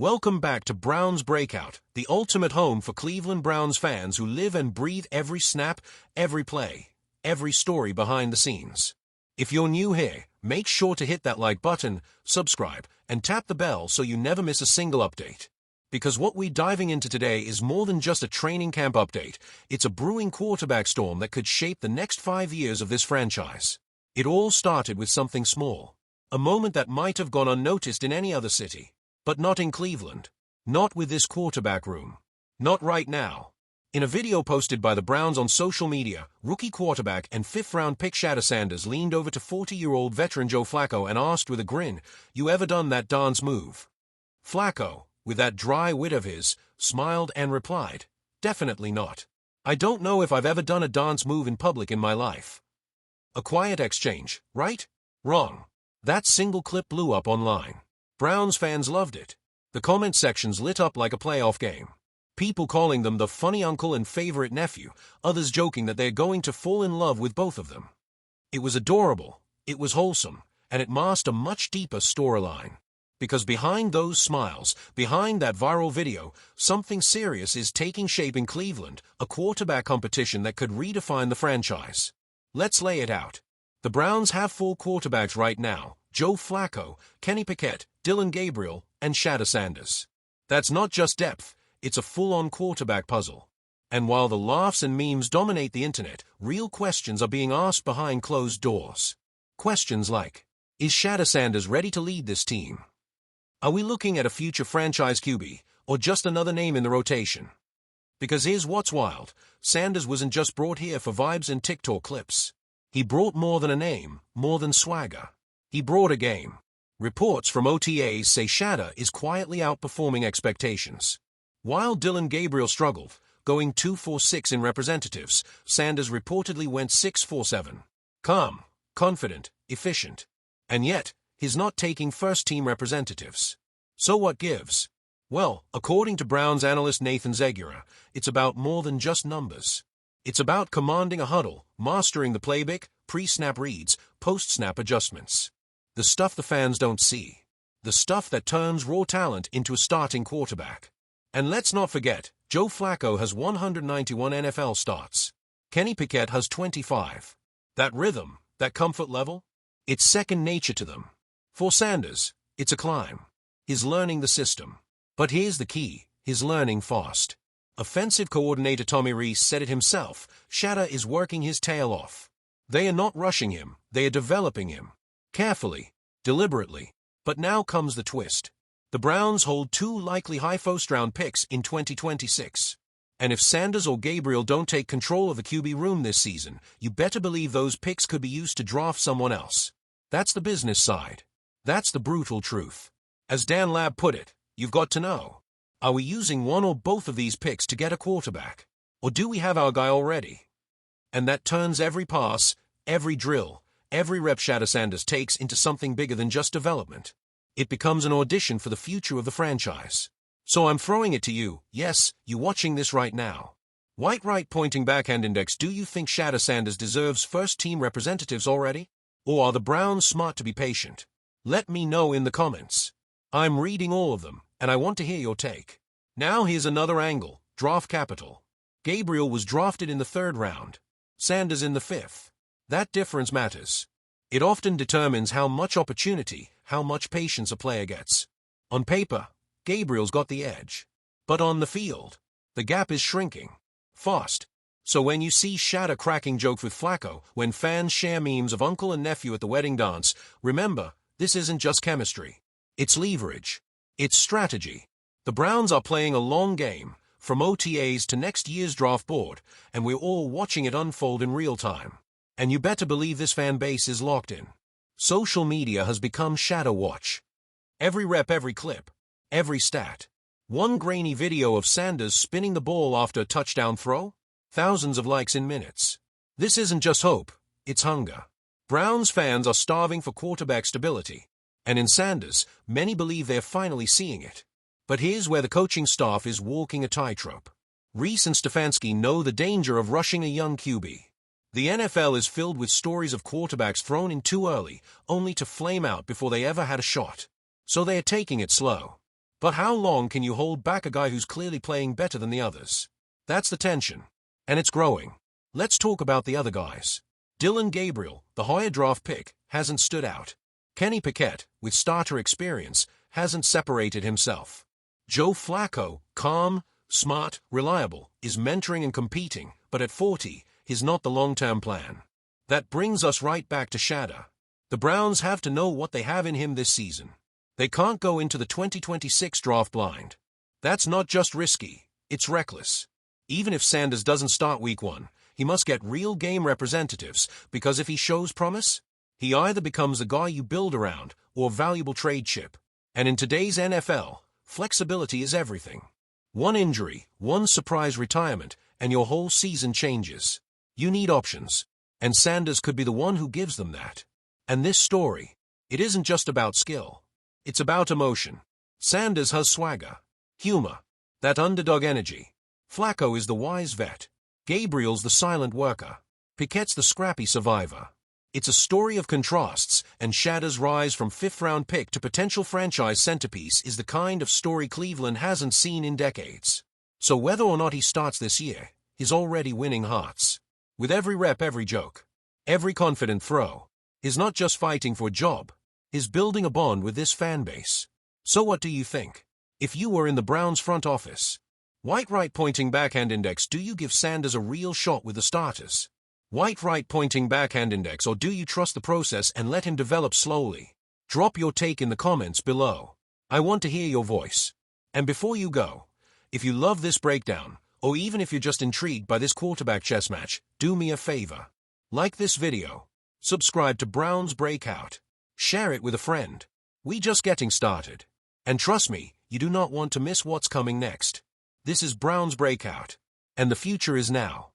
Welcome back to Browns Breakout, the ultimate home for Cleveland Browns fans who live and breathe every snap, every play, every story behind the scenes. If you're new here, make sure to hit that like button, subscribe, and tap the bell so you never miss a single update. Because what we're diving into today is more than just a training camp update, it's a brewing quarterback storm that could shape the next 5 years of this franchise. It all started with something small, a moment that might have gone unnoticed in any other city. But not in Cleveland. Not with this quarterback room. Not right now. In a video posted by the Browns on social media, rookie quarterback and fifth-round pick Shedeur Sanders leaned over to 40-year-old veteran Joe Flacco and asked with a grin, "You ever done that dance move?" Flacco, with that dry wit of his, smiled and replied, "Definitely not. I don't know if I've ever done a dance move in public in my life." A quiet exchange, right? Wrong. That single clip blew up online. Browns fans loved it. The comment sections lit up like a playoff game. People calling them the funny uncle and favorite nephew, others joking that they're going to fall in love with both of them. It was adorable, it was wholesome, and it masked a much deeper storyline. Because behind those smiles, behind that viral video, something serious is taking shape in Cleveland, a quarterback competition that could redefine the franchise. Let's lay it out. The Browns have 4 quarterbacks right now: Joe Flacco, Kenny Pickett, Dillon Gabriel, and Shedeur Sanders. That's not just depth, it's a full-on quarterback puzzle. And while the laughs and memes dominate the internet, real questions are being asked behind closed doors. Questions like, is Shedeur Sanders ready to lead this team? Are we looking at a future franchise QB, or just another name in the rotation? Because here's what's wild, Sanders wasn't just brought here for vibes and TikTok clips. He brought more than a name, more than swagger. He brought a game. Reports from OTAs say Shedeur is quietly outperforming expectations. While Dillon Gabriel struggled, going 2-for-6 in representatives, Sanders reportedly went 6-for-7. Calm, confident, efficient. And yet, he's not taking first-team representatives. So what gives? Well, according to Browns analyst Nathan Zegura, it's about more than just numbers. It's about commanding a huddle, mastering the playbook, pre-snap reads, post-snap adjustments. The stuff the fans don't see. The stuff that turns raw talent into a starting quarterback. And let's not forget, Joe Flacco has 191 NFL starts. Kenny Pickett has 25. That rhythm, that comfort level, it's second nature to them. For Sanders, it's a climb. He's learning the system. But here's the key, he's learning fast. Offensive coordinator Tommy Rees said it himself, Shedeur is working his tail off. They are not rushing him, they are developing him. Carefully, deliberately. But now comes the twist. The Browns hold 2 likely high first-round picks in 2026. And if Sanders or Gabriel don't take control of the QB room this season, you better believe those picks could be used to draft someone else. That's the business side. That's the brutal truth. As Dan Lab put it, you've got to know. Are we using one or both of these picks to get a quarterback? Or do we have our guy already? And that turns every pass, every drill, every rep Shedeur Sanders takes into something bigger than just development. It becomes an audition for the future of the franchise. So I'm throwing it to you, yes, you watching this right now. White right pointing backhand index, do you think Shedeur Sanders deserves first-team representatives already? Or are the Browns smart to be patient? Let me know in the comments. I'm reading all of them, and I want to hear your take. Now here's another angle, draft capital. Gabriel was drafted in the 3rd round. Sanders in the 5th. That difference matters. It often determines how much opportunity, how much patience a player gets. On paper, Gabriel's got the edge. But on the field, the gap is shrinking. Fast. So when you see Shedeur cracking jokes with Flacco, when fans share memes of uncle and nephew at the wedding dance, remember, this isn't just chemistry. It's leverage. It's strategy. The Browns are playing a long game, from OTAs to next year's draft board, and we're all watching it unfold in real time. And you better believe this fan base is locked in. Social media has become Shedeur watch. Every rep, every clip, every stat. One grainy video of Sanders spinning the ball after a touchdown throw? Thousands of likes in minutes. This isn't just hope, it's hunger. Browns fans are starving for quarterback stability. And in Sanders, many believe they're finally seeing it. But here's where the coaching staff is walking a tightrope. Rees and Stefanski know the danger of rushing a young QB. The NFL is filled with stories of quarterbacks thrown in too early, only to flame out before they ever had a shot. So they are taking it slow. But how long can you hold back a guy who's clearly playing better than the others? That's the tension. And it's growing. Let's talk about the other guys. Dillon Gabriel, the higher draft pick, hasn't stood out. Kenny Pickett, with starter experience, hasn't separated himself. Joe Flacco, calm, smart, reliable, is mentoring and competing, but at 40, he's not the long-term plan. That brings us right back to Shedeur. The Browns have to know what they have in him this season. They can't go into the 2026 draft blind. That's not just risky, it's reckless. Even if Sanders doesn't start week 1, he must get real game representatives, because if he shows promise, he either becomes the guy you build around or a valuable trade chip. And in today's NFL, flexibility is everything. One injury, one surprise retirement, and your whole season changes. You need options, and Sanders could be the one who gives them that. And this story, it isn't just about skill. It's about emotion. Sanders has swagger, humor, that underdog energy. Flacco is the wise vet. Gabriel's the silent worker. Pickett's the scrappy survivor. It's a story of contrasts, and Shedeur's rise from fifth-round pick to potential franchise centerpiece is the kind of story Cleveland hasn't seen in decades. So whether or not he starts this year, he's already winning hearts. With every rep, every joke, every confident throw, he's not just fighting for a job, he's building a bond with this fan base. So what do you think? If you were in the Browns front office, white right pointing backhand index, do you give Sanders a real shot with the starters? White right pointing backhand index, or do you trust the process and let him develop slowly? Drop your take in the comments below. I want to hear your voice. And before you go, if you love this breakdown, or even if you're just intrigued by this quarterback chess match, do me a favor. Like this video, subscribe to Browns Breakout, share it with a friend. We just getting started. And trust me, you do not want to miss what's coming next. This is Browns Breakout, and the future is now.